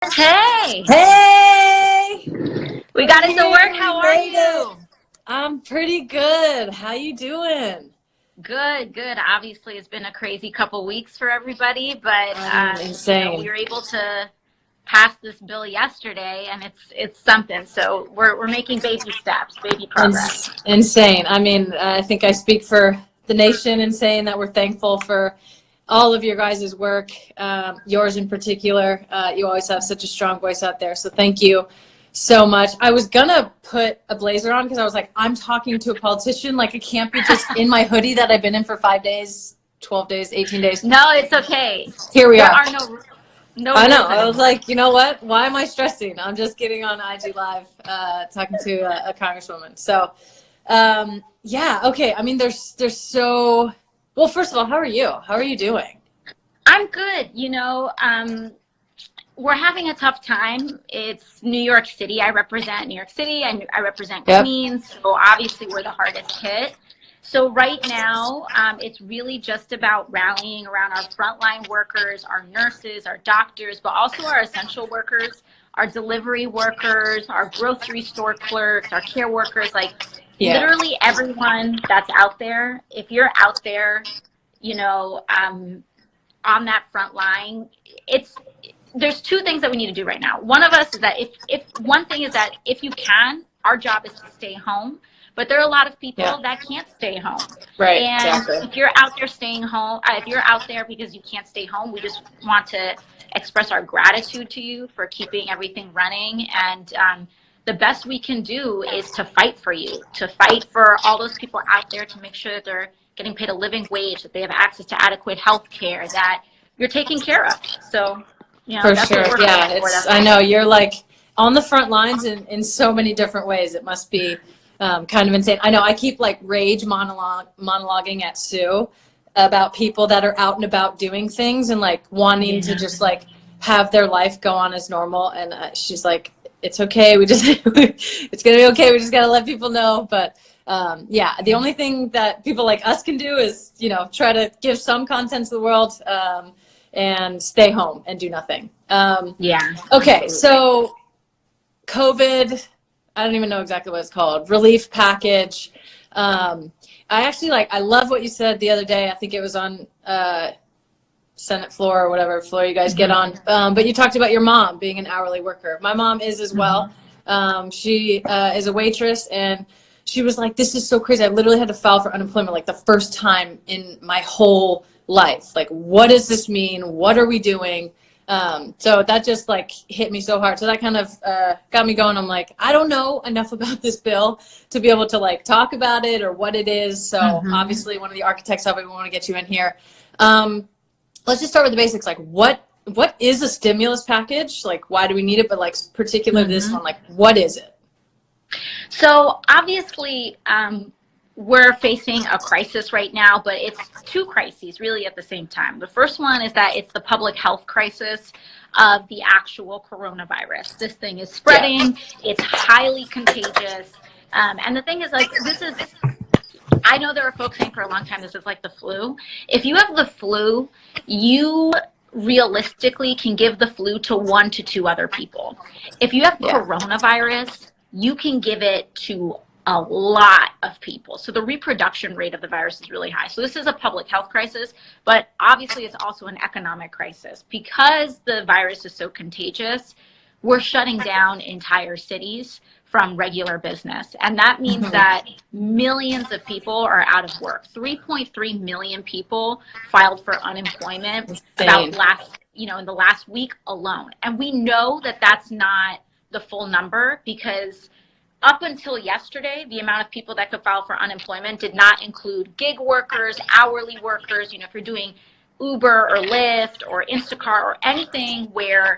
Hey, Hey! we got it to work. We How are made it. you? I'm pretty good. How you doing? Good, good. Obviously, it's been a crazy couple weeks for everybody, but we Insane. were able to pass this bill yesterday, and it's something. So we're making baby steps, baby progress. Insane. I think I speak for the nation in saying that we're thankful for all of your guys' work, yours in particular. You always have such a strong voice out there, so thank you so much. I was gonna put a blazer on because I was like, I'm talking to a politician. Like, it can't be just in my hoodie that I've been in for 5 days, 12 days, 18 days. No, it's okay. Here we There are. are no I know. rules I was anymore. like, you know what? Why am I stressing? I'm just getting on IG Live, talking to a congresswoman. So, yeah, okay. There's so. Well, first of all, how are you? How are you doing? I'm good. We're having a tough time. It's New York City. I represent New York City, and I represent Yep. Queens. So obviously we're the hardest hit. So right now, it's really just about rallying around our frontline workers, our nurses, our doctors, but also our essential workers, our delivery workers, our grocery store clerks, our care workers, literally everyone that's out there. If you're out there, on that front line, there's two things that we need to do right now. One of us is that one thing is that if you can, our job is to stay home. But there are a lot of people that can't stay home. Right. And Exactly. if you're out there staying home, if you're out there because you can't stay home, we just want to express our gratitude to you for keeping everything running. And the best we can do is to fight for you, to fight for all those people out there, to make sure that they're getting paid a living wage, that they have access to adequate health care, that you're taken care of. So, For that's sure. what we're Yeah. fighting for. I know you're like on the front lines in so many different ways. It must be kind of insane. I know I keep like rage monologuing at Sue about people that are out and about doing things and like wanting to just like have their life go on as normal. And she's like, it's okay. It's going to be okay. We just got to let people know. But yeah, the only thing that people like us can do is, try to give some content to the world and stay home and do nothing. Yeah. Okay. Absolutely. So COVID, I don't even know exactly what it's called. Relief package. I actually I love what you said the other day. I think it was on Senate floor or whatever floor you guys get on. But you talked about your mom being an hourly worker. My mom is as well. She is a waitress, and she was like, this is so crazy. I literally had to file for unemployment like the first time in my whole life. Like, what does this mean? What are we doing? So that just like hit me so hard. So that kind of got me going. I'm like, I don't know enough about this bill to be able to like talk about it or what it is. So obviously one of the architects of it, we want to get you in here. Let's just start with the basics. Like, what is a stimulus package? Like, why do we need it? But like particularly this one, like, what is it? So obviously, we're facing a crisis right now, but it's two crises really at the same time. The first one is that it's the public health crisis of the actual coronavirus. This thing is spreading. It's highly contagious. And the thing is, I know there are folks saying for a long time this is like the flu. If you have the flu, you realistically can give the flu to 1 to 2 other people. If you have coronavirus, you can give it to a lot of people. So the reproduction rate of the virus is really high. So this is a public health crisis, but obviously it's also an economic crisis. Because the virus is so contagious, we're shutting down entire cities from regular business. And that means that millions of people are out of work. 3.3 million people filed for unemployment in the last week alone. And we know that that's not the full number, because up until yesterday, the amount of people that could file for unemployment did not include gig workers, hourly workers. If you're doing Uber or Lyft or Instacart or anything where,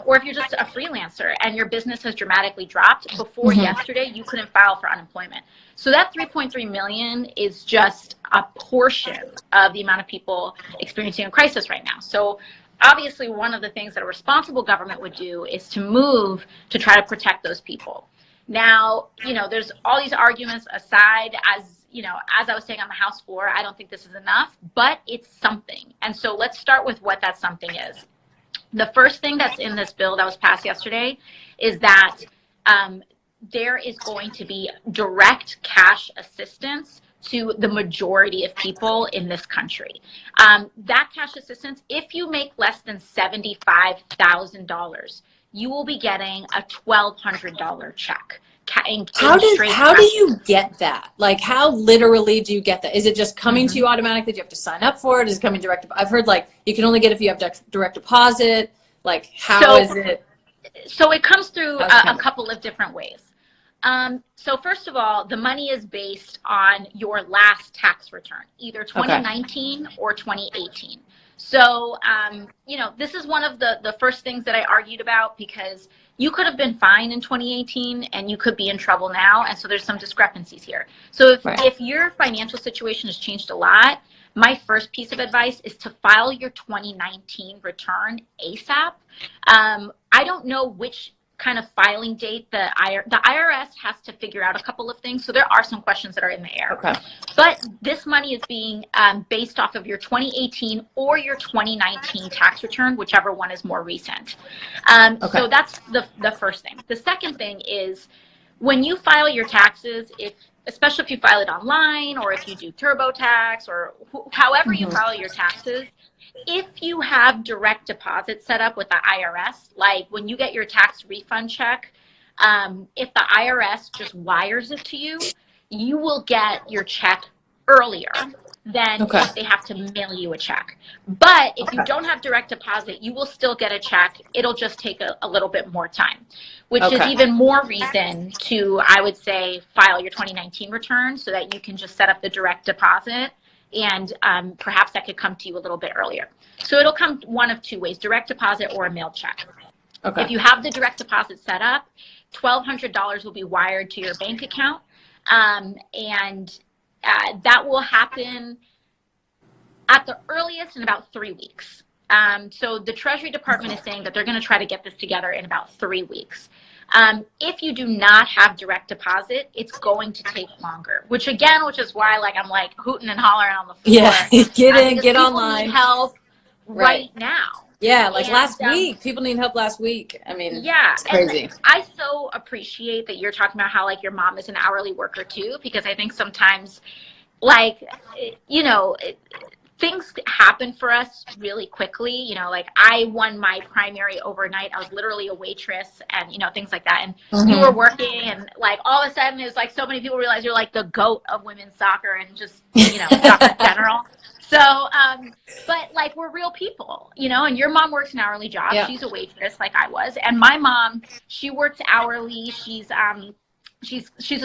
or if you're just a freelancer and your business has dramatically dropped, before yesterday, you couldn't file for unemployment. So that 3.3 million is just a portion of the amount of people experiencing a crisis right now. So obviously, one of the things that a responsible government would do is to move to try to protect those people. Now, there's all these arguments aside. As I was saying on the House floor, I don't think this is enough, but it's something. And so let's start with what that something is. The first thing that's in this bill that was passed yesterday is that there is going to be direct cash assistance to the majority of people in this country. That cash assistance, if you make less than $75,000, you will be getting a $1,200 check. How do you get that? Like, how literally do you get that? Is it just coming to you automatically? Do you have to sign up for it? Is it coming direct? I've heard like you can only get if you have direct deposit. Like, how is it? So it comes through a couple of different ways. So first of all, the money is based on your last tax return, either 2019 or 2018. So, you know, this is one of the first things that I argued about, because you could have been fine in 2018 and you could be in trouble now. And so there's some discrepancies here. So if your financial situation has changed a lot, my first piece of advice is to file your 2019 return ASAP. I don't know which kind of filing date the IRS has to figure out a couple of things. So there are some questions that are in the air. But this money is being based off of your 2018 or your 2019 tax return, whichever one is more recent. So that's the first thing. The second thing is when you file your taxes, especially if you file it online or if you do TurboTax or however you file your taxes, if you have direct deposit set up with the IRS, like when you get your tax refund check, if the IRS just wires it to you, you will get your check earlier than if they have to mail you a check. But if you don't have direct deposit, you will still get a check. It'll just take a little bit more time, which is even more reason to, I would say, file your 2019 return so that you can just set up the direct deposit, and perhaps that could come to you a little bit earlier. So it'll come one of two ways, direct deposit or a mailed check. If you have the direct deposit set up, $1,200 will be wired to your bank account, and that will happen at the earliest in about 3 weeks. So the Treasury Department is saying that they're going to try to get this together in about 3 weeks. If you do not have direct deposit, it's going to take longer, which is why I'm like hooting and hollering on the floor. Yeah, get online. Need help right now. Yeah, like last week. People need help last week. I mean, it's crazy. And I so appreciate that you're talking about how your mom is an hourly worker too, because I think sometimes things happen for us really quickly. I won my primary overnight. I was literally a waitress and, things like that. And you were working and all of a sudden it's so many people realize you're the GOAT of women's soccer and just, soccer in general. So, but we're real people, and your mom works an hourly job. Yeah. She's a waitress like I was. And my mom, she works hourly. She's a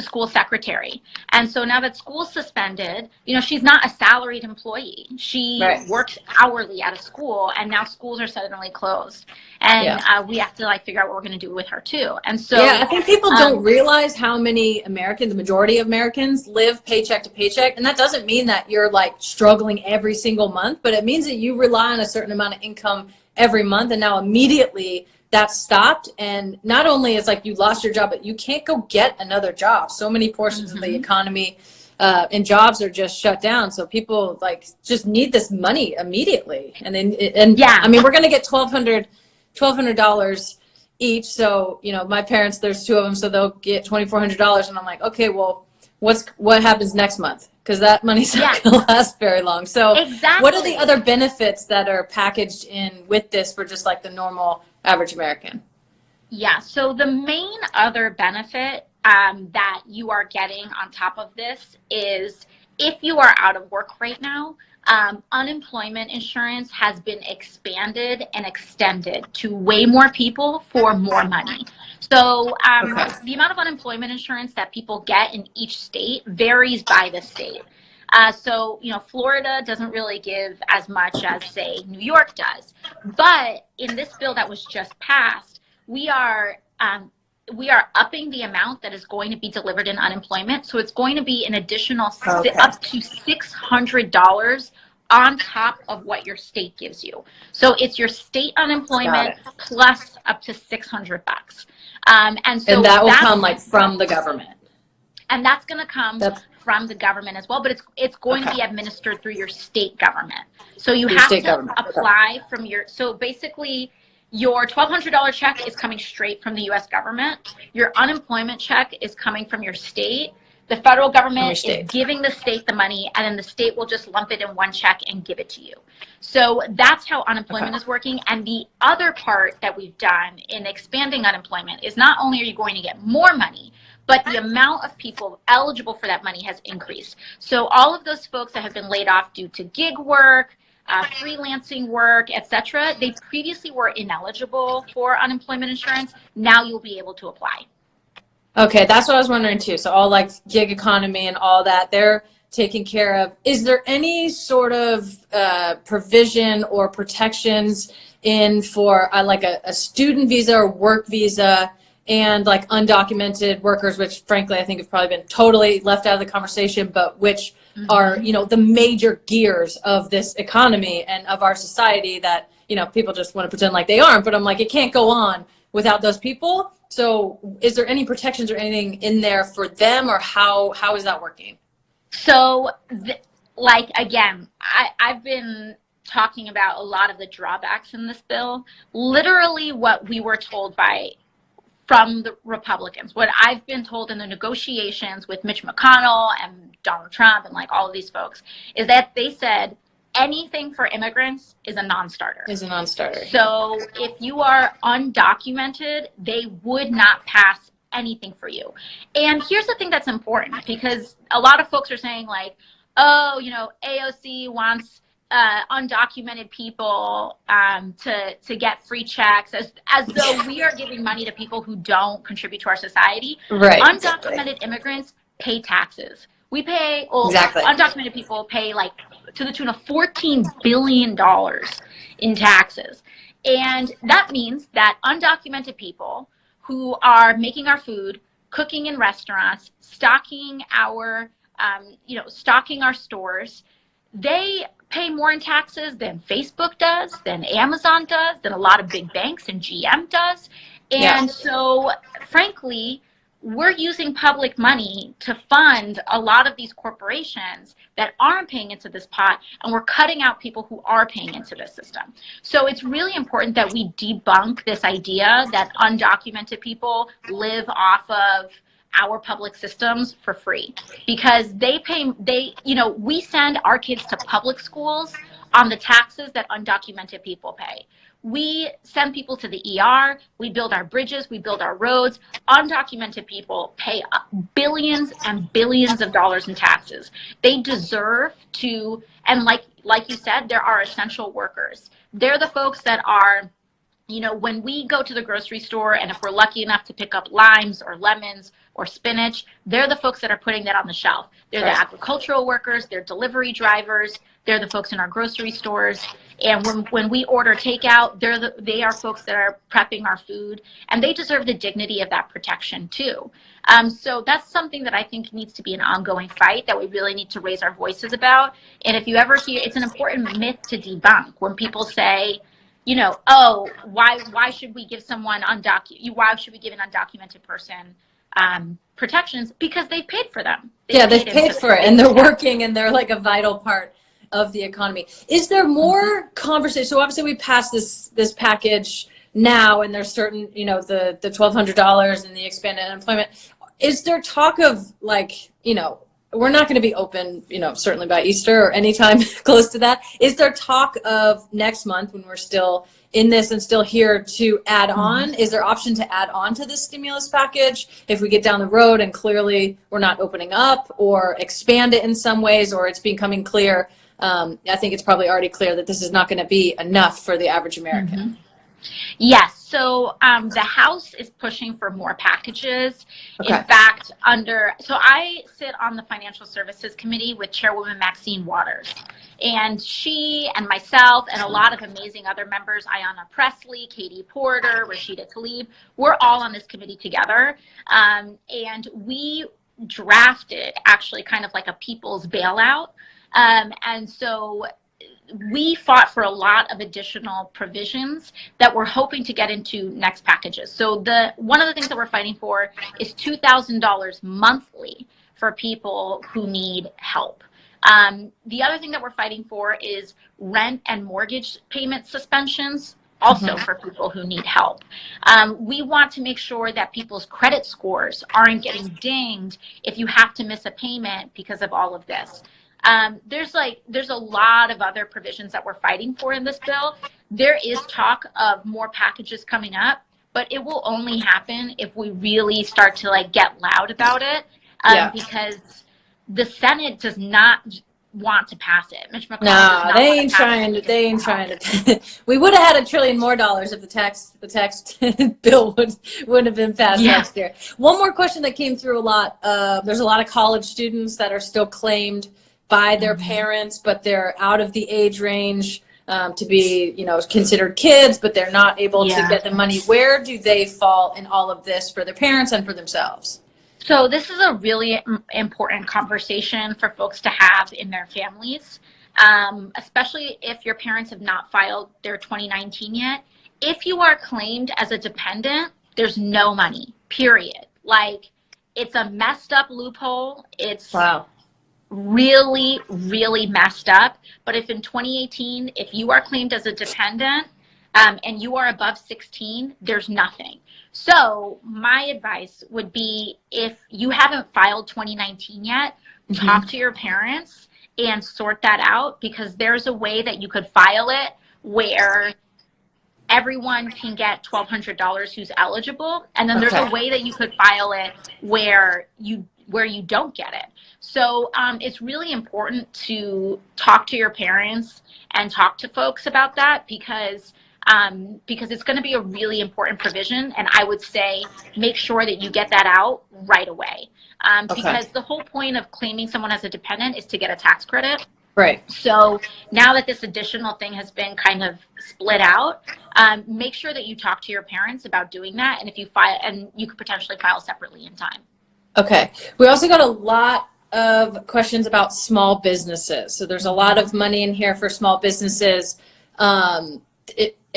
school secretary. And so now that school's suspended, she's not a salaried employee. She works hourly at a school, and now schools are suddenly closed. And we have to figure out what we're going to do with her too. And so I think people don't realize how many Americans, the majority of Americans, live paycheck to paycheck. And that doesn't mean that you're struggling every single month, but it means that you rely on a certain amount of income every month. And now immediately that's stopped, and not only is you lost your job, but you can't go get another job. So many portions of the economy and jobs are just shut down. So people just need this money immediately. And I mean, we're going to get $1,200 each. So, my parents, there's two of them, so they'll get $2,400. And I'm like, okay, well, what happens next month? Because that money's not going to last very long. So what are the other benefits that are packaged in with this for just the normal average American? Yeah, so the main other benefit that you are getting on top of this is if you are out of work right now, unemployment insurance has been expanded and extended to way more people for more money. So the amount of unemployment insurance that people get in each state varies by the state. So, Florida doesn't really give as much as, say, New York does. But in this bill that was just passed, we are upping the amount that is going to be delivered in unemployment. So it's going to be an additional up to $600 on top of what your state gives you. So it's your state unemployment plus up to $600. And that will come from the government. And that's going to come from the government as well, but it's going to be administered through your state government. So you have to apply from so basically Your $1,200 check is coming straight from the U.S. government. Your unemployment check is coming from your state. The federal government is giving the state the money, and then the state will just lump it in one check and give it to you. So that's how unemployment is working. And the other part that we've done in expanding unemployment is not only are you going to get more money, but the amount of people eligible for that money has increased. So all of those folks that have been laid off due to gig work, freelancing work, etc., they previously were ineligible for unemployment insurance. Now you'll be able to apply. Okay, that's what I was wondering too. So all like gig economy and all that, they're taken care of. Is there any sort of provision or protections in for like a student visa or work visa and like undocumented workers, which frankly I think have probably been totally left out of the conversation, but which are, you know, the major gears of this economy and of our society that, you know, people just want to pretend like they aren't, but I'm like, it can't go on without those people. So is there any protections or anything in there for them, or how is that working? So like, again, I've been talking about a lot of the drawbacks in this bill. Literally what we were told from the Republicans, what I've been told in the negotiations with Mitch McConnell and Donald Trump and like all of these folks, is that they said anything for immigrants is a non-starter. So if you are undocumented, they would not pass anything for you. And here's the thing that's important, because a lot of folks are saying like, oh, you know, AOC wants undocumented people to get free checks, as though we are giving money to people who don't contribute to our society. Right. Undocumented immigrants pay taxes. We pay, undocumented people pay like to the tune of $14 billion in taxes. And that means that undocumented people who are making our food, cooking in restaurants, stocking our stores, they pay more in taxes than Facebook does, than Amazon does, than a lot of big banks and GM does. And so, frankly, we're using public money to fund a lot of these corporations that aren't paying into this pot, and we're cutting out people who are paying into this system. So it's really important that we debunk this idea that undocumented people live off of our public systems for free, because we send our kids to public schools on the taxes that undocumented people pay. We send people to the ER, we build our bridges, we build our roads. Undocumented people pay billions and billions of dollars in taxes. They deserve to, and like you said, there are essential workers. They're the folks that are, you know, when we go to the grocery store, and if we're lucky enough to pick up limes or lemons or spinach, they're the folks that are putting that on the shelf. They're the agricultural workers, they're delivery drivers, they're the folks in our grocery stores. And when we order takeout, they are folks that are prepping our food, and they deserve the dignity of that protection too. So that's something that I think needs to be an ongoing fight that we really need to raise our voices about. And if you ever hear, it's an important myth to debunk when people say, you know, oh, why should we give someone why should we give an undocumented person protections? Because they've paid for them. They've paid for it, and they're working, and they're like a vital part of the economy. Is there more conversation? So obviously we passed this package now, and there's certain, you know, the $1,200 and the expanded unemployment. Is there talk of like, you know, we're not going to be open, you know, certainly by Easter or anytime close to that. Is there talk of next month, when we're still in this and still here, to add on? Is there option to add on to this stimulus package if we get down the road and clearly we're not opening up, or expand it in some ways, or it's becoming clear? I think it's probably already clear that this is not going to be enough for the average American. Yes. So the House is pushing for more packages. In fact, so I sit on the Financial Services Committee with Chairwoman Maxine Waters. And she and myself and a lot of amazing other members, Ayanna Pressley, Katie Porter, Rashida Tlaib, we're all on this committee together. And we drafted actually kind of like a people's bailout. And so we fought for a lot of additional provisions that we're hoping to get into next packages. So one of the things that we're fighting for is $2,000 monthly for people who need help. The other thing that we're fighting for is rent and mortgage payment suspensions also for people who need help. We want to make sure that people's credit scores aren't getting dinged if you have to miss a payment because of all of this. There's a lot of other provisions that we're fighting for in this bill. There is talk of more packages coming up, but it will only happen if we really start to like get loud about it, because the Senate does not want to pass it. Mitch McConnell does not they want ain't to pass trying it to. They ain't trying to. We would have had $1 trillion more if the tax bill wouldn't have been passed last year. One more question that came through a lot. There's a lot of college students that are still claimed by their parents, but they're out of the age range to be, considered kids, but they're not able to get the money. Where do they fall in all of this for their parents and for themselves? So this is a really important conversation for folks to have in their families, especially if your parents have not filed their 2019 yet. If you are claimed as a dependent, there's no money, period. Like, it's a messed up loophole. It's really, really messed up. But if in 2018, if you are claimed as a dependent and you are above 16, there's nothing. So my advice would be, if you haven't filed 2019 yet, talk to your parents and sort that out, because there's a way that you could file it where everyone can get $1,200 who's eligible. And then there's a way that you could file it where you don't get it. So it's really important to talk to your parents and talk to folks about that, because it's going to be a really important provision. And I would say make sure that you get that out right away. Because the whole point of claiming someone as a dependent is to get a tax credit. Right. So now that this additional thing has been kind of split out, make sure that you talk to your parents about doing that. And if you file, and you could potentially file separately in time. Okay. We also got a lot of questions about small businesses. So there's a lot of money in here for small businesses.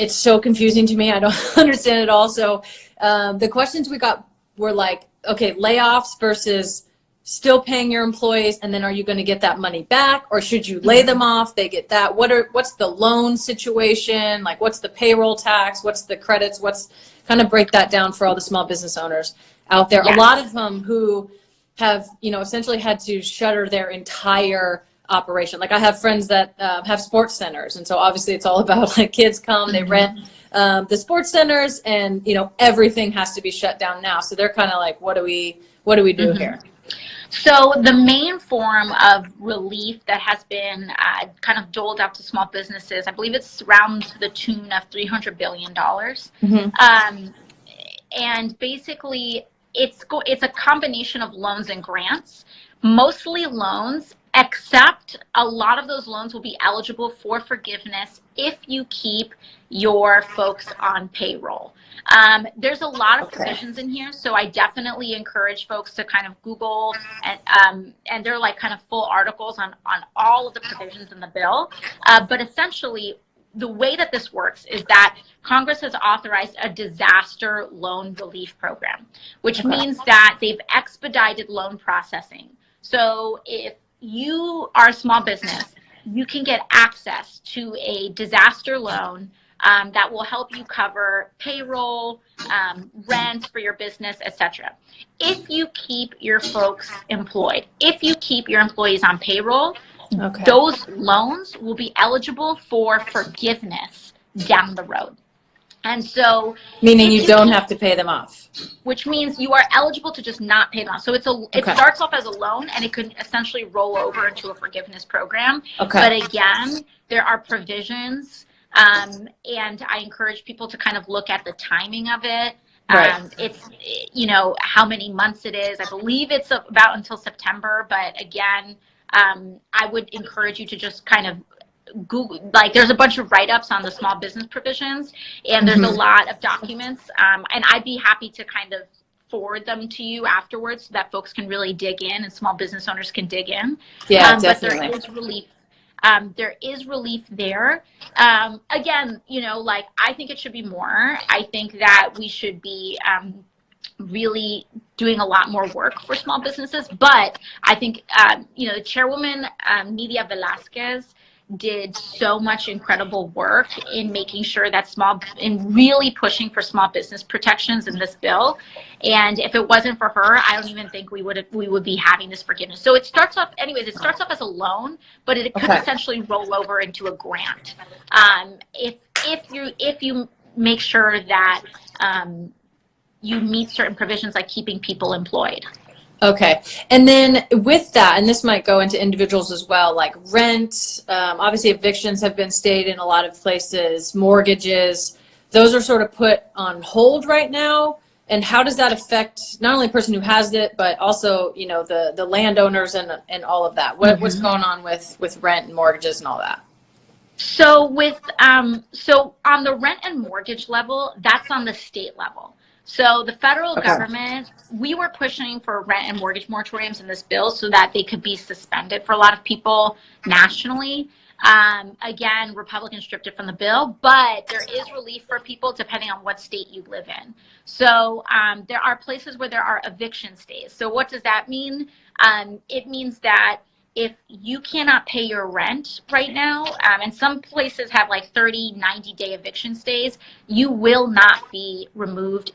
It's so confusing to me. I don't understand it all. So the questions we got were like, okay, layoffs versus still paying your employees, and then are you going to get that money back, or should you lay them off? They get that. What's the loan situation? Like, what's the payroll tax? What's the credits? Kind of break that down for all the small business owners out there. A lot of them who have, essentially had to shutter their entire operation. Like, I have friends that have sports centers, and so obviously it's all about, like, kids come, they rent the sports centers, and everything has to be shut down now. So they're kind of like, what do we do here? So the main form of relief that has been kind of doled out to small businesses, I believe it's around to the tune of $300 billion. And basically it's a combination of loans and grants, mostly loans, except a lot of those loans will be eligible for forgiveness if you keep your folks on payroll. There's a lot of provisions in here, so I definitely encourage folks to kind of Google, and they're like kind of full articles on all of the provisions in the bill. But essentially, the way that this works is that Congress has authorized a disaster loan relief program, which means that they've expedited loan processing. So if you are a small business, you can get access to a disaster loan that will help you cover payroll, rent for your business, etc. If you keep your folks employed, if you keep your employees on payroll, those loans will be eligible for forgiveness down the road. And so, meaning you don't have to pay them off, which means you are eligible to just not pay them off. So it starts off as a loan, and it could essentially roll over into a forgiveness program. But again, there are provisions, and I encourage people to kind of look at the timing of it. It's, how many months it is. I believe it's about until September, but again, I would encourage you to just kind of Google, like, there's a bunch of write-ups on the small business provisions, and there's a lot of documents, and I'd be happy to kind of forward them to you afterwards so that folks can really dig in and small business owners can dig in. But there is relief. There is relief there. Again, I think it should be more. I think that we should be really doing a lot more work for small businesses. But I think, the chairwoman, Nidia Velasquez, did so much incredible work in making sure that in really pushing for small business protections in this bill. And if it wasn't for her, I don't even think we would be having this forgiveness. So it starts off as a loan, but it could essentially roll over into a grant. If you make sure that you meet certain provisions like keeping people employed. Okay. And then with that, and this might go into individuals as well, like rent, obviously evictions have been stayed in a lot of places, mortgages, those are sort of put on hold right now. And how does that affect not only the person who has it, but also, you know, the landowners and all of that? What's going on with rent and mortgages and all that? So so on the rent and mortgage level, that's on the state level. So the federal government, we were pushing for rent and mortgage moratoriums in this bill so that they could be suspended for a lot of people nationally. Again, Republicans stripped it from the bill, but there is relief for people depending on what state you live in. So there are places where there are eviction stays. So what does that mean? It means that if you cannot pay your rent right now, and some places have like 30, 90-day eviction stays, you will not be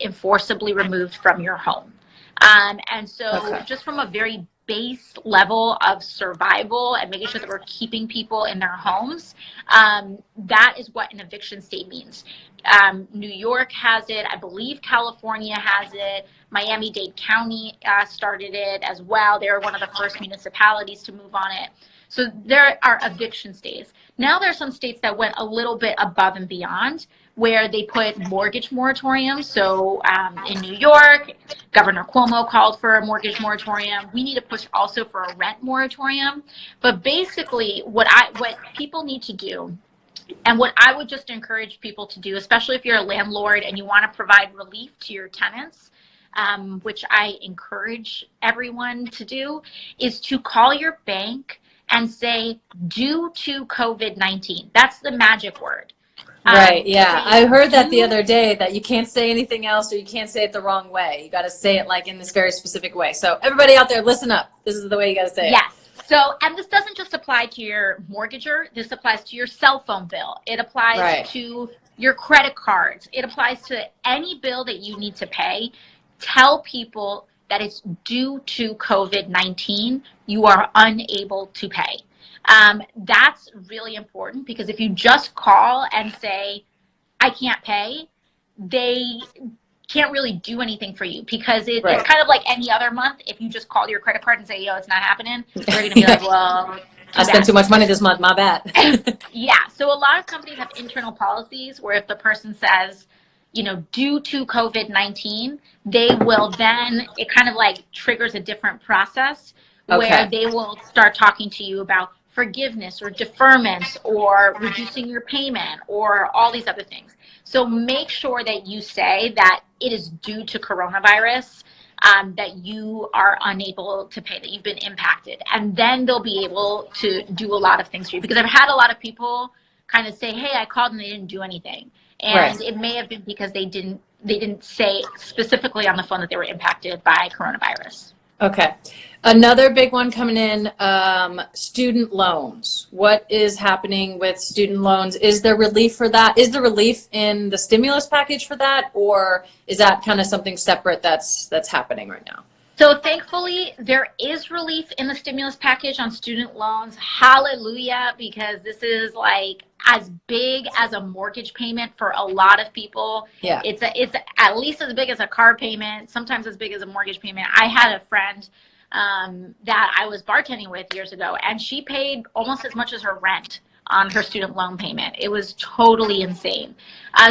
enforcibly removed from your home. And so just from a very base level of survival and making sure that we're keeping people in their homes, that is what an eviction stay means. New York has it. I believe California has it. Miami-Dade County started it as well. They were one of the first municipalities to move on it. So there are eviction stays. Now there are some states that went a little bit above and beyond, where they put mortgage moratoriums. So in New York, Governor Cuomo called for a mortgage moratorium. We need to push also for a rent moratorium. But basically, what people need to do, and what I would just encourage people to do, especially if you're a landlord and you want to provide relief to your tenants, which I encourage everyone to do, is to call your bank and say, due to COVID-19. That's the magic word. Right, yeah. I heard that the other day, that you can't say anything else, or you can't say it the wrong way. You got to say it like in this very specific way. So everybody out there, listen up. This is the way you got to say it. Yes. So, and this doesn't just apply to your mortgager. This applies to your cell phone bill. It applies to your credit cards. It applies to any bill that you need to pay. Tell people that it's due to COVID-19. You are unable to pay. That's really important, because if you just call and say, I can't pay, they can't really do anything for you, because it's kind of like any other month. If you just call your credit card and say, yo, it's not happening, they're going to be like, well, I spent too much money this month, my bad. Yeah. So a lot of companies have internal policies where if the person says, you know, due to COVID-19, they will then, it kind of like triggers a different process where they will start talking to you about forgiveness or deferment or reducing your payment or all these other things. So make sure that you say that it is due to coronavirus, that you are unable to pay, that you've been impacted. And then they'll be able to do a lot of things for you. Because I've had a lot of people kind of say, hey, I called and they didn't do anything. And it may have been because they didn't say specifically on the phone that they were impacted by coronavirus. Okay. Another big one coming in, student loans. What is happening with student loans? Is there relief for that? Is there relief in the stimulus package for that? Or is that kind of something separate that's happening right now? So thankfully, there is relief in the stimulus package on student loans. Hallelujah, because this is like as big as a mortgage payment for a lot of people. Yeah. It's at least as big as a car payment, sometimes as big as a mortgage payment. I had a friend that I was bartending with years ago, and she paid almost as much as her rent on her student loan payment. It was totally insane.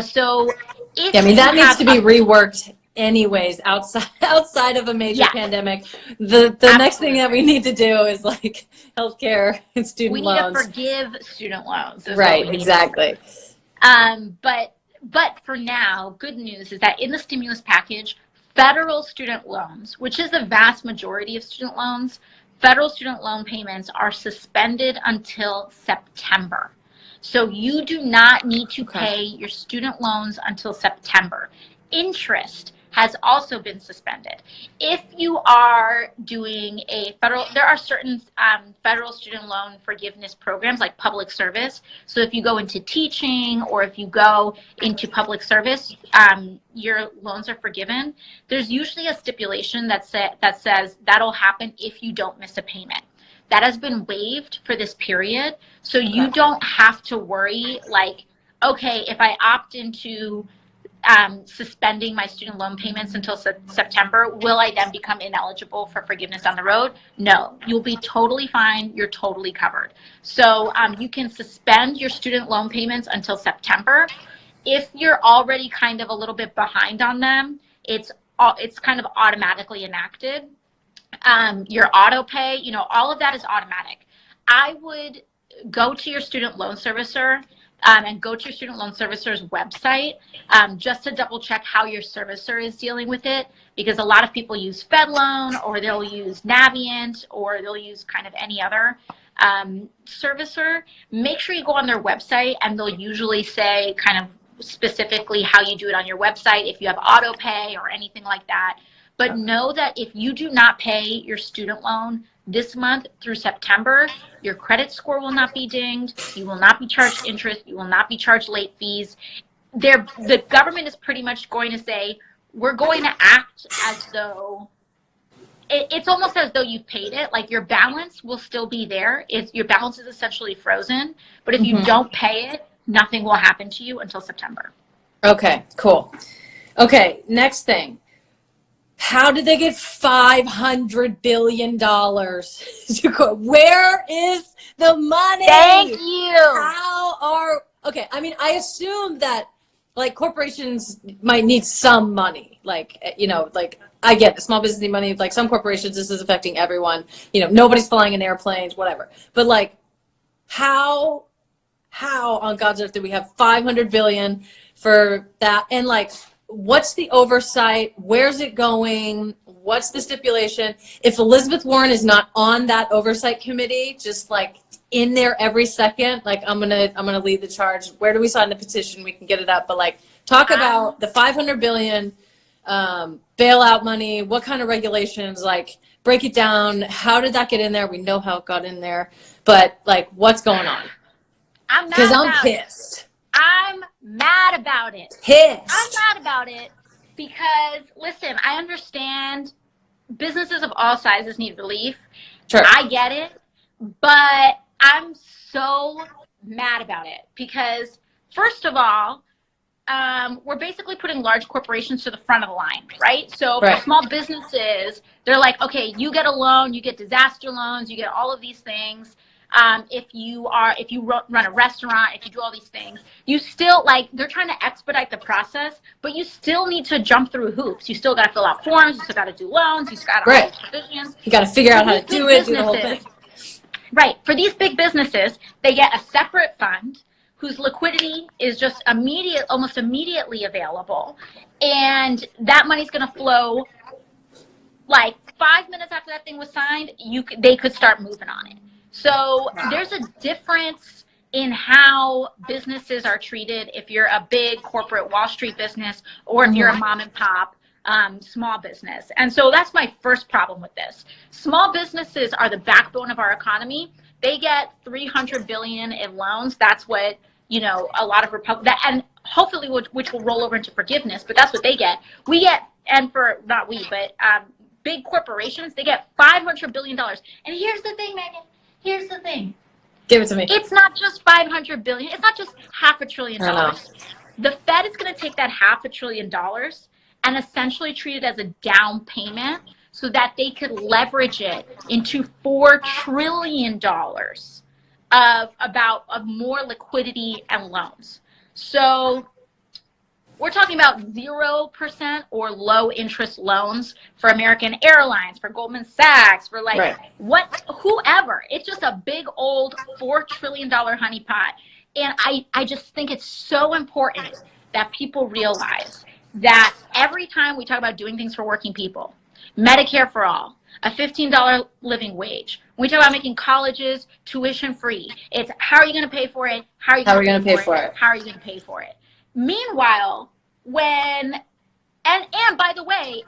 So if that needs to be reworked anyways, outside of a major pandemic. The next thing that we need to do is like healthcare and student loans. We need to forgive student loans. Right, exactly. But for now, good news is that in the stimulus package, federal student loans, which is the vast majority of student loans, federal student loan payments are suspended until September. So you do not need to pay your student loans until September. Interest has also been suspended. If you are doing there are certain federal student loan forgiveness programs like public service. So if you go into teaching or if you go into public service, your loans are forgiven. There's usually a stipulation that says that'll happen if you don't miss a payment. That has been waived for this period. So you don't have to worry like, okay, if I opt into suspending my student loan payments until September, will I then become ineligible for forgiveness on the road? No, you'll be totally fine. You're totally covered. So you can suspend your student loan payments until September. If you're already kind of a little bit behind on them, it's kind of automatically enacted. Your auto pay, you know, all of that is automatic. I would go to your student loan servicer and go to your student loan servicer's website just to double check how your servicer is dealing with it, because a lot of people use FedLoan or they'll use Navient or they'll use kind of any other servicer. Make sure you go on their website and they'll usually say kind of specifically how you do it on your website, if you have auto pay or anything like that. But know that if you do not pay your student loan this month through September, your credit score will not be dinged. You will not be charged interest. You will not be charged late fees. The government is pretty much going to say, we're going to act as though, it's almost as though you've paid it. Like your balance will still be there. Your balance is essentially frozen. But if you don't pay it, nothing will happen to you until September. Okay, cool. Okay, next thing. How did they get $500 billion? Where is the money? Thank you. Okay, I mean, I assume that like corporations might need some money. Like, you know, like I get the small business need money. Like some corporations, this is affecting everyone. You know, nobody's flying in airplanes, whatever. But like, how on God's earth did we have $500 billion for that? And like, what's the oversight? Where's it going? What's the stipulation? If Elizabeth Warren is not on that oversight committee, just like in there every second, like I'm gonna lead the charge. Where do we sign the petition? We can get it up, but like talk about the $500 billion bailout money. What kind of regulations? Like break it down. How did that get in there? We know how it got in there, but like what's going on? Because I'm pissed. I'm mad about it. Pissed. I'm mad about it because, listen, I understand businesses of all sizes need relief. Sure. I get it, but I'm so mad about it because, first of all, we're basically putting large corporations to the front of the line, right? So for small businesses, they're like, okay, you get a loan, you get disaster loans, you get all of these things. If you run a restaurant, if you do all these things, you still like, they're trying to expedite the process, but you still need to jump through hoops. You still got to fill out forms. You still got to do loans. You still got to have provisions. You got to figure out how to do it, do the whole thing. Right. For these big businesses, they get a separate fund whose liquidity is just almost immediately available. And that money's going to flow like 5 minutes after that thing was signed, they could start moving on it. So there's a difference in how businesses are treated if you're a big corporate Wall Street business or if you're a mom and pop small business. And so that's my first problem with this. Small businesses are the backbone of our economy. They get $300 billion in loans. That's what, you know, a lot of and hopefully which will roll over into forgiveness, but that's what they get. We get, and for not we, but big corporations, they get $500 billion. And here's the thing, Megan. Here's the thing. Give it to me. It's not just $500 billion. It's not just $500 billion. The Fed is going to take that $500 billion and essentially treat it as a down payment so that they could leverage it into $4 trillion of more liquidity and loans. So we're talking about 0% or low interest loans for American Airlines, for Goldman Sachs, for like whoever. It's just a big old $4 trillion honeypot. And I just think it's so important that people realize that every time we talk about doing things for working people, Medicare for all, a $15 living wage, when we talk about making colleges tuition free, it's how are you going to pay for it? How are you going to pay for it? How are you going to pay for it? Meanwhile, when And by the way,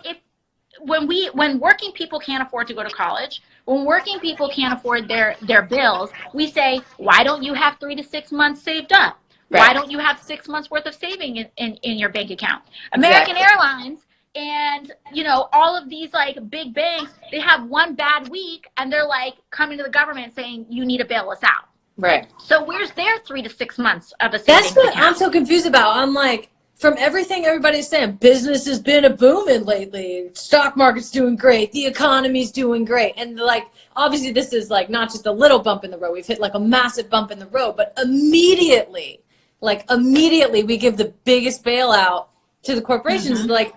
when working people can't afford to go to college, when working people can't afford their bills, we say, why don't you have 3 to 6 months saved up? Why don't you have 6 months worth of saving in your bank account? American Airlines and, you know, all of these like big banks, they have one bad week and they're like coming to the government saying, you need to bail us out. Right. So where's their 3 to 6 months of a savings That's what account? I'm so confused about. I'm like, from everything everybody's saying, business has been a booming lately. Stock market's doing great. The economy's doing great. And like, obviously this is like not just a little bump in the road. We've hit like a massive bump in the road, but immediately we give the biggest bailout to the corporations. Like,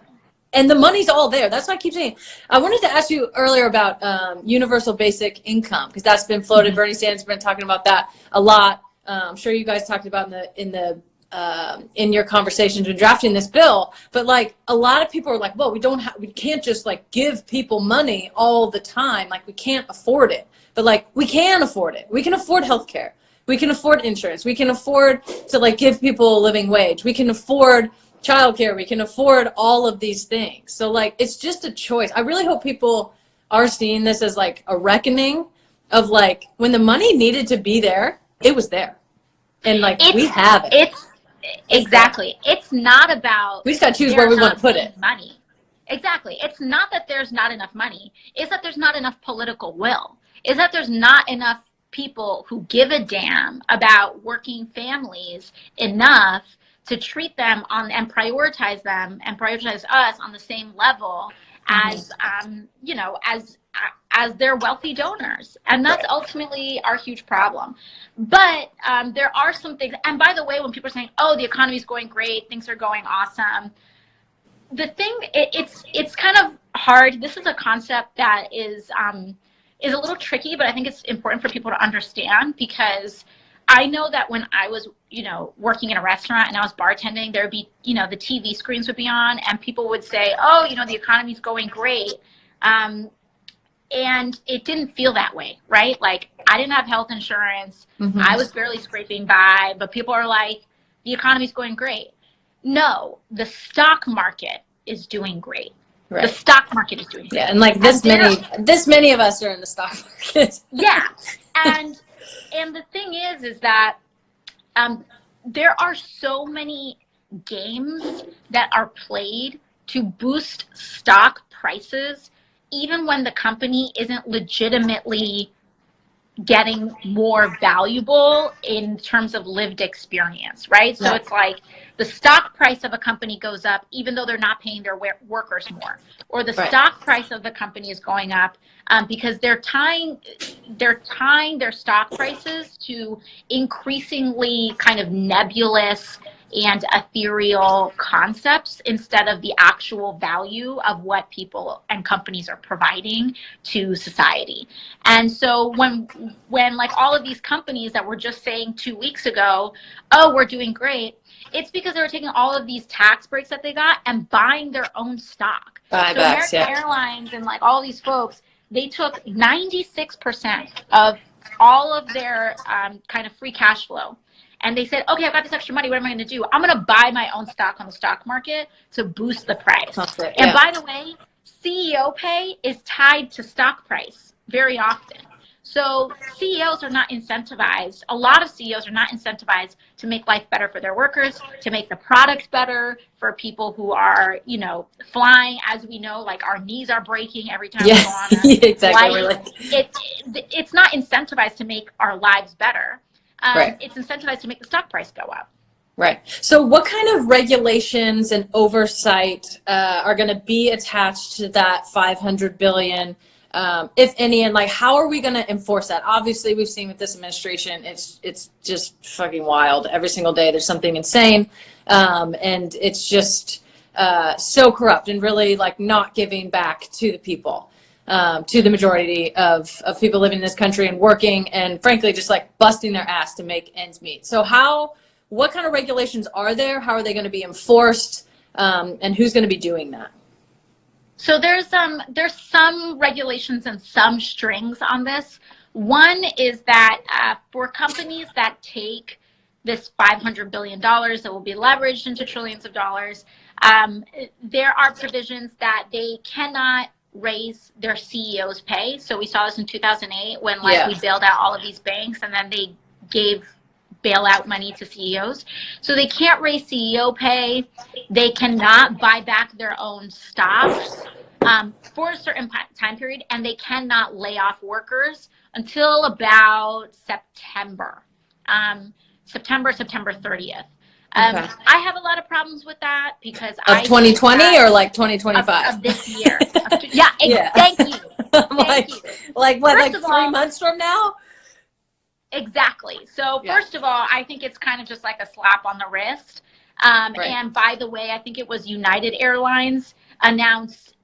and the money's all there. That's why I keep saying. I wanted to ask you earlier about universal basic income, because that's been floated. Bernie Sanders has been talking about that a lot. I'm sure you guys talked about in your conversations when drafting this bill. But like, a lot of people are like, well, we can't just like give people money all the time. Like, we can't afford it. But like, we can afford it. We can afford healthcare. We can afford insurance. We can afford to like give people a living wage. We can afford childcare. We can afford all of these things. So like, it's just a choice. I really hope people are seeing this as like a reckoning of like, when the money needed to be there, it was there. And like, we have it. Exactly. It's not about, we just got to choose where we want to put it. Money. Exactly. It's not that there's not enough money. It's that there's not enough political will. It's that there's not enough people who give a damn about working families enough to treat them on and prioritize them and prioritize us on the same level as you know, as their wealthy donors. And that's ultimately our huge problem. But there are some things, and by the way, when people are saying, oh, the economy's going great, things are going awesome, the thing, it's kind of hard. This is a concept that is a little tricky, but I think it's important for people to understand, because I know that when I was, you know, working in a restaurant and I was bartending, there would be, you know, the TV screens would be on and people would say, oh, you know, the economy's going great. And it didn't feel that way, right? Like, I didn't have health insurance. I was barely scraping by, but people are like, the economy's going great. No, the stock market is doing great. Right. The stock market is doing great. Yeah, and like this many of us are in the stock market. Yeah, and the thing is that there are so many games that are played to boost stock prices, even when the company isn't legitimately getting more valuable in terms of lived experience, right? So it's like the stock price of a company goes up even though they're not paying their workers more, or the stock price of the company is going up because they're tying their stock prices to increasingly kind of nebulous and ethereal concepts instead of the actual value of what people and companies are providing to society. And so when like all of these companies that were just saying 2 weeks ago, oh, we're doing great, it's because they were taking all of these tax breaks that they got and buying their own stock. Buybacks, so American Airlines and like all these folks, they took 96% of all of their kind of free cash flow. And they said, okay, I've got this extra money. What am I going to do? I'm going to buy my own stock on the stock market to boost the price. And by the way, CEO pay is tied to stock price very often. So CEOs are not incentivized. A lot of CEOs are not incentivized to make life better for their workers, to make the products better for people who are, you know, flying. As we know, like our knees are breaking every time we go on a flight. It's not incentivized to make our lives better. It's incentivized to make the stock price go up. Right. So what kind of regulations and oversight are going to be attached to that $500 billion, if any, and like, how are we going to enforce that? Obviously, we've seen with this administration, it's just fucking wild. Every single day there's something insane. And it's just so corrupt and really like not giving back to the people. To the majority of people living in this country and working and frankly just like busting their ass to make ends meet. So what kind of regulations are there? How are they going to be enforced? And who's going to be doing that? So there's some regulations and some strings on this. One is that for companies that take this $500 billion that will be leveraged into trillions of dollars, There are provisions that they cannot raise their CEO's pay. So we saw this in 2008 when we bailed out all of these banks, and then they gave bailout money to CEOs. So they can't raise CEO pay. They cannot buy back their own stocks for a certain time period, and they cannot lay off workers until about September 30th. Okay. I have a lot of problems with that because of 2020 or like 2025 of this year. Thank you. Like 3 months from now. Exactly. So first of all, I think it's kind of just like a slap on the wrist. And by the way, I think it was United Airlines announced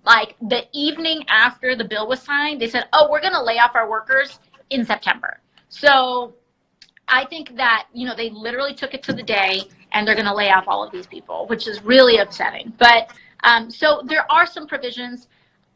like the evening after the bill was signed, they said, oh, we're going to lay off our workers in September. So I think that, they literally took it to the day and they're going to lay off all of these people, which is really upsetting. But so there are some provisions.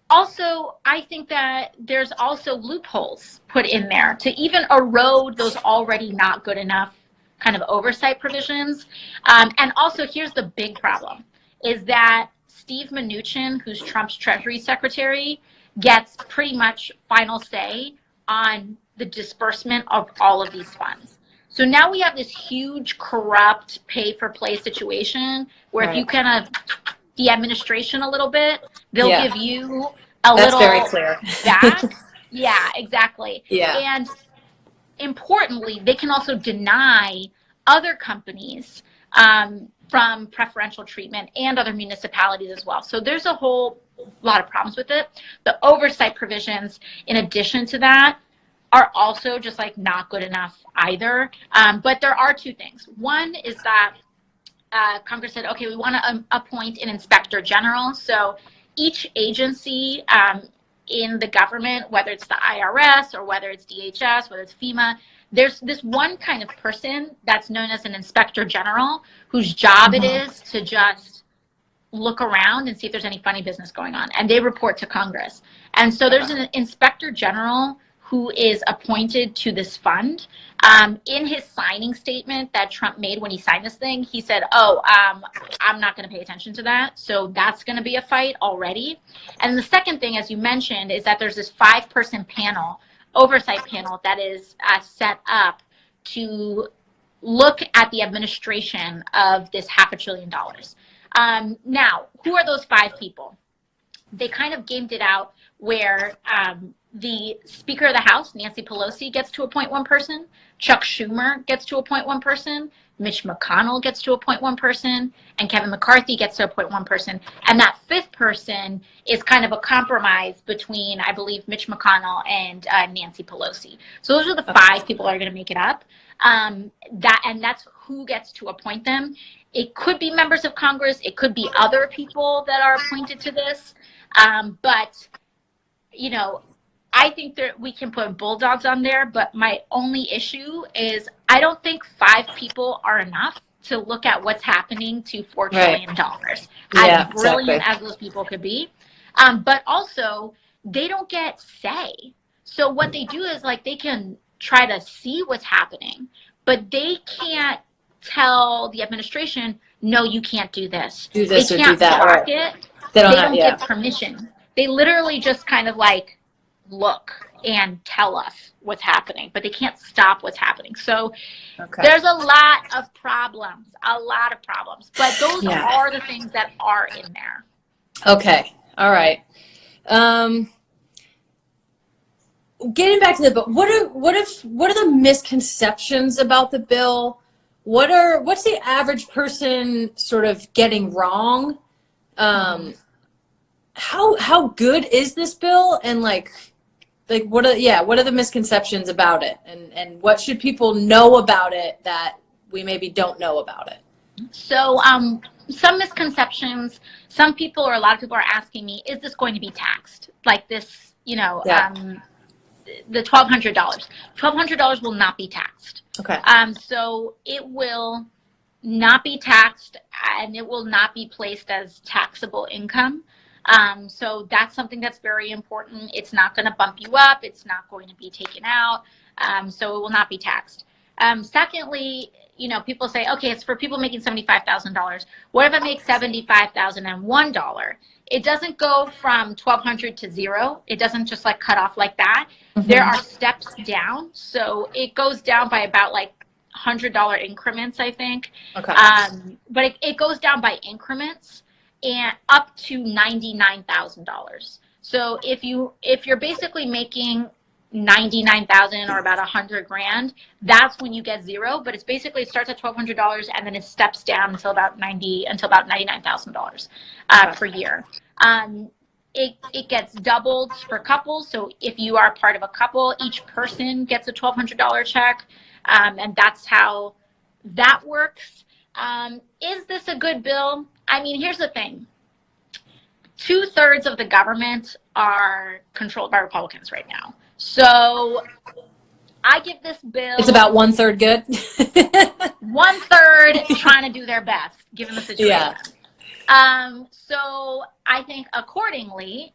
Also, I think that there's also loopholes put in there to even erode those already not good enough kind of oversight provisions. And also, here's the big problem, is that Steve Mnuchin, who's Trump's Treasury Secretary, gets pretty much final say on the disbursement of all of these funds. So now we have this huge corrupt pay-for-play situation where if you kind of the administration a little bit, they'll give you a little very clear. back. Yeah, exactly. Yeah. And importantly, they can also deny other companies from preferential treatment and other municipalities as well. So there's a whole lot of problems with it. The oversight provisions, in addition to that, are also just like not good enough either. But there are two things. One is that Congress said, okay, we want to appoint an inspector general. So each agency in the government, whether it's the IRS or whether it's DHS, whether it's FEMA, there's this one kind of person that's known as an inspector general whose job it is to just look around and see if there's any funny business going on. And they report to Congress. And so there's an inspector general who is appointed to this fund. In his signing statement that Trump made when he signed this thing, he said, I'm not going to pay attention to that. So that's going to be a fight already. And the second thing, as you mentioned, is that there's this 5-person panel, oversight panel, that is set up to look at the administration of this $500 billion. Now, who are those 5 people? They kind of gamed it out where the Speaker of the House, Nancy Pelosi, gets to appoint one person. Chuck Schumer gets to appoint one person. Mitch McConnell gets to appoint one person. And Kevin McCarthy gets to appoint one person. And that 5th person is kind of a compromise between, I believe, Mitch McConnell and Nancy Pelosi. So those are the 5 people that are going to make it up. And that's who gets to appoint them. It could be members of Congress. It could be other people that are appointed to this. But, I think that we can put bulldogs on there, but my only issue is I don't think 5 people are enough to look at what's happening to $4 trillion. As brilliant as those people could be. But also, they don't get say. So what they do is they can try to see what's happening, but they can't tell the administration, no, you can't do this. Do this they or can't do that. block Right. it. They don't, give permission. They literally just kind of look and tell us what's happening, but they can't stop what's happening. So there's a lot of problems, but those are the things that are in there. Okay. All right. Getting back to the bill, what are the misconceptions about the bill? What's the average person sort of getting wrong? How good is this bill? And what are the misconceptions about it? And what should people know about it that we maybe don't know about it? So some misconceptions, a lot of people are asking me, is this going to be taxed? Like this, the $1,200. $1,200 will not be taxed. Okay. So it will not be taxed and it will not be placed as taxable income. So that's something that's very important. It's not going to bump you up. It's not going to be taken out. So it will not be taxed. Secondly, people say, okay, it's for people making $75,000. What if I make $75,001? It doesn't go from 1,200 to zero. It doesn't just like cut off like that. There are steps down. So it goes down by about like $100 increments, I think. Okay. But it goes down by increments and up to $99,000. So if you're basically making 99,000 or about 100 grand, that's when you get zero. But it's basically, it starts at $1,200 and then it steps down until about $99,000 per year. It gets doubled for couples. So if you are part of a couple, each person gets a $1,200 check, and that's how that works. Is this a good bill? I mean, here's the thing. 2/3 of the government are controlled by Republicans right now. So I give this bill. It's about 1/3 good. 1/3 trying to do their best, given the situation. Yeah. So I think accordingly,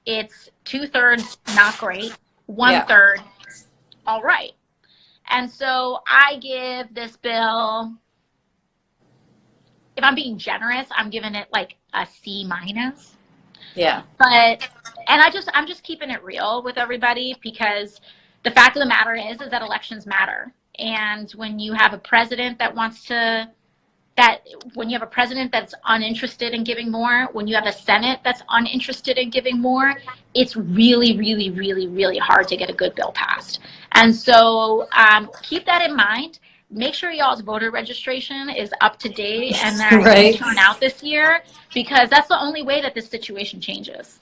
it's 2/3 not great, 1/3 all right. And so I give this bill, if I'm being generous, I'm giving it like a C-. Yeah. But, and I'm just keeping it real with everybody, because the fact of the matter is that elections matter. And when you have a president when you have a president that's uninterested in giving more, when you have a Senate that's uninterested in giving more, it's really, really, really, really hard to get a good bill passed. And so keep that in mind. Make sure y'all's voter registration is up to date and that you turn out this year, because that's the only way that this situation changes.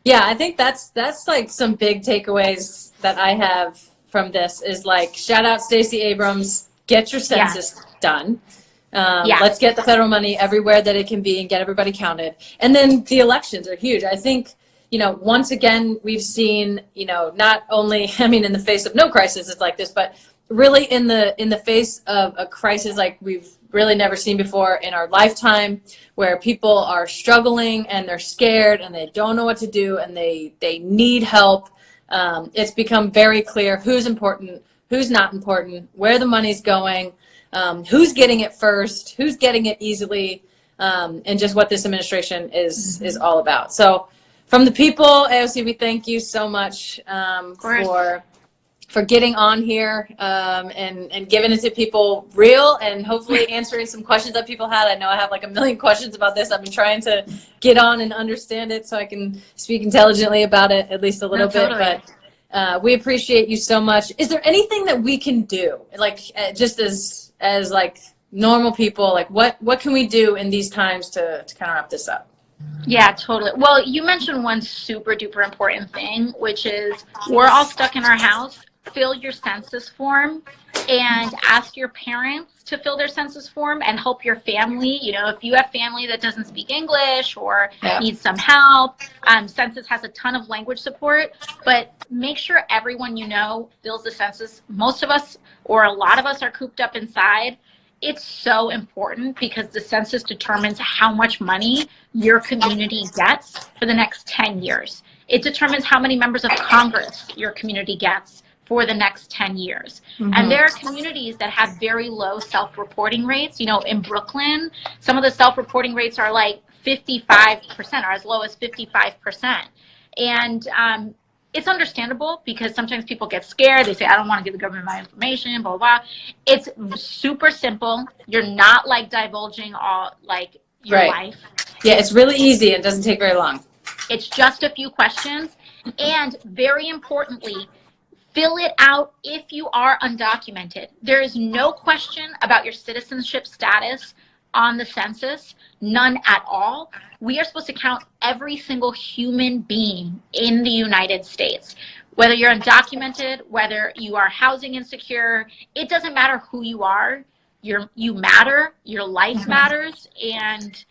Yeah, I think that's like some big takeaways that I have from this is like, shout out Stacey Abrams, get your census done. Let's get the federal money everywhere that it can be and get everybody counted. And then the elections are huge. I think, once again, we've seen, not only, I mean, in the face of no crisis it's like this, but really in the face of a crisis like we've really never seen before in our lifetime, where people are struggling and they're scared and they don't know what to do and they need help. It's become very clear who's important, who's not important, where the money's going, who's getting it first, who's getting it easily, and just what this administration is all about. So from the people, AOC, we thank you so much for getting on here and giving it to people real, and hopefully answering some questions that people had. I know I have like a million questions about this. I've been trying to get on and understand it so I can speak intelligently about it at least a little bit. But we appreciate you so much. Is there anything that we can do, like just as like normal people, like what can we do in these times to kind of wrap this up? Yeah, totally. Well, you mentioned one super duper important thing, which is we're all stuck in our house. Fill your census form and ask your parents to fill their census form, and help your family. If you have family that doesn't speak English or needs some help, census has a ton of language support, but make sure everyone fills the census. Most of us, or a lot of us, are cooped up inside. It's so important because the census determines how much money your community gets for the next 10 years. It determines how many members of Congress your community gets for the next 10 years. And there are communities that have very low self-reporting rates. In Brooklyn, some of the self-reporting rates are like 55%, or as low as 55%. And it's understandable, because sometimes people get scared. They say, I don't want to give the government my information, blah, blah, blah. It's super simple. You're not like divulging all like your life. Yeah, it's really easy. It doesn't take very long. It's just a few questions. And very importantly, fill it out if you are undocumented. There is no question about your citizenship status on the census, none at all. We are supposed to count every single human being in the United States. Whether you're undocumented, whether you are housing insecure, it doesn't matter who you are. You matter, your life matters, and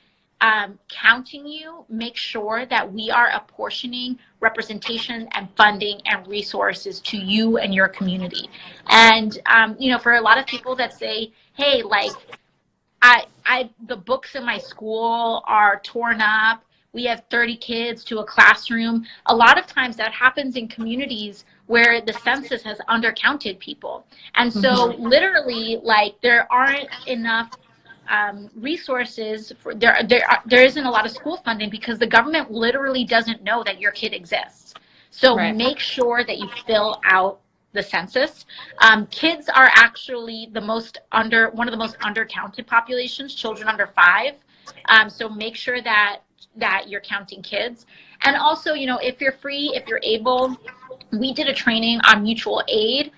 counting you, make sure that we are apportioning representation and funding and resources to you and your community. And for a lot of people that say, hey, like the books in my school are torn up, we have 30 kids to a classroom. A lot of times that happens in communities where the census has undercounted people. And so literally, like, there aren't enough resources for there isn't a lot of school funding because the government literally doesn't know that your kid exists. So make sure that you fill out the census. Kids are actually one of the most undercounted populations, children under 5. So make sure that you're counting kids. And also, you know, if you're free, if you're able, we did a training on mutual aid,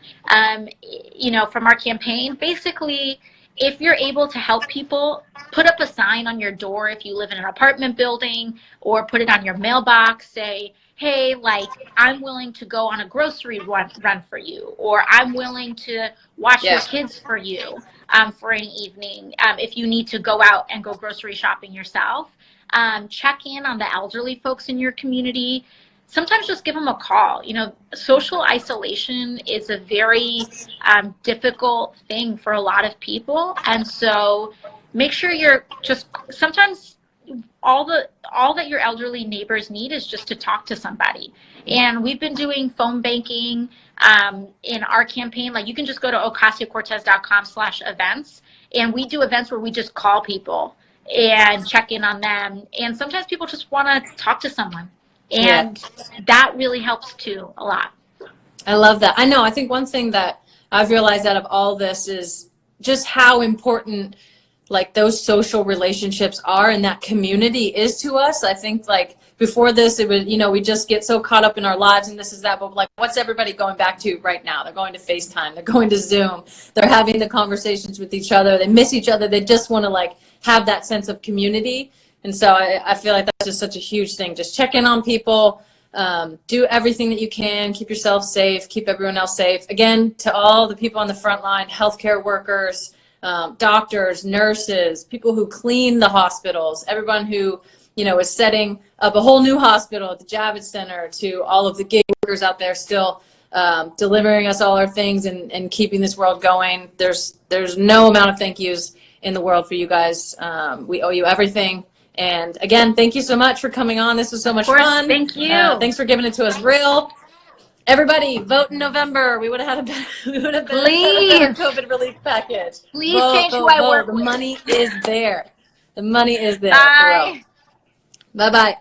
you know, from our campaign. Basically, if you're able to help people, put up a sign on your door if you live in an apartment building, or put it on your mailbox, say, hey, like, I'm willing to go on a grocery run for you, or I'm willing to watch your kids for you for an evening if you need to go out and go grocery shopping yourself. Check in on the elderly folks in your community. Sometimes just give them a call. You know, social isolation is a very difficult thing for a lot of people. And so make sure you're just, sometimes all that your elderly neighbors need is just to talk to somebody. And we've been doing phone banking in our campaign. Like, you can just go to ocasio-cortez.com/events, and we do events where we just call people and check in on them. And sometimes people just want to talk to someone. And that really helps too, a lot. I love that. I know. I think one thing that I've realized out of all this is just how important, like, those social relationships are and that community is to us. I think, like, before this, it would, you know, we just get so caught up in our lives and this is that, but like, what's everybody going back to right now? They're going to FaceTime, they're going to Zoom, they're having the conversations with each other, they miss each other, they just want to, like, have that sense of community. And so I feel like that's just such a huge thing. Just check in on people, do everything that you can, keep yourself safe, keep everyone else safe. Again, to all the people on the front line, healthcare workers, doctors, nurses, people who clean the hospitals, everyone who, you know, is setting up a whole new hospital at the Javits Center, to all of the gig workers out there still delivering us all our things and keeping this world going. There's no amount of thank yous in the world for you guys. We owe you everything. And again, thank you so much for coming on. This was so much fun. Thank you. Thanks for giving it to us real. Everybody, vote in November. We would have had a better COVID relief package. Please change who I work with. The money is there. The money is there. Bye. Bye-bye.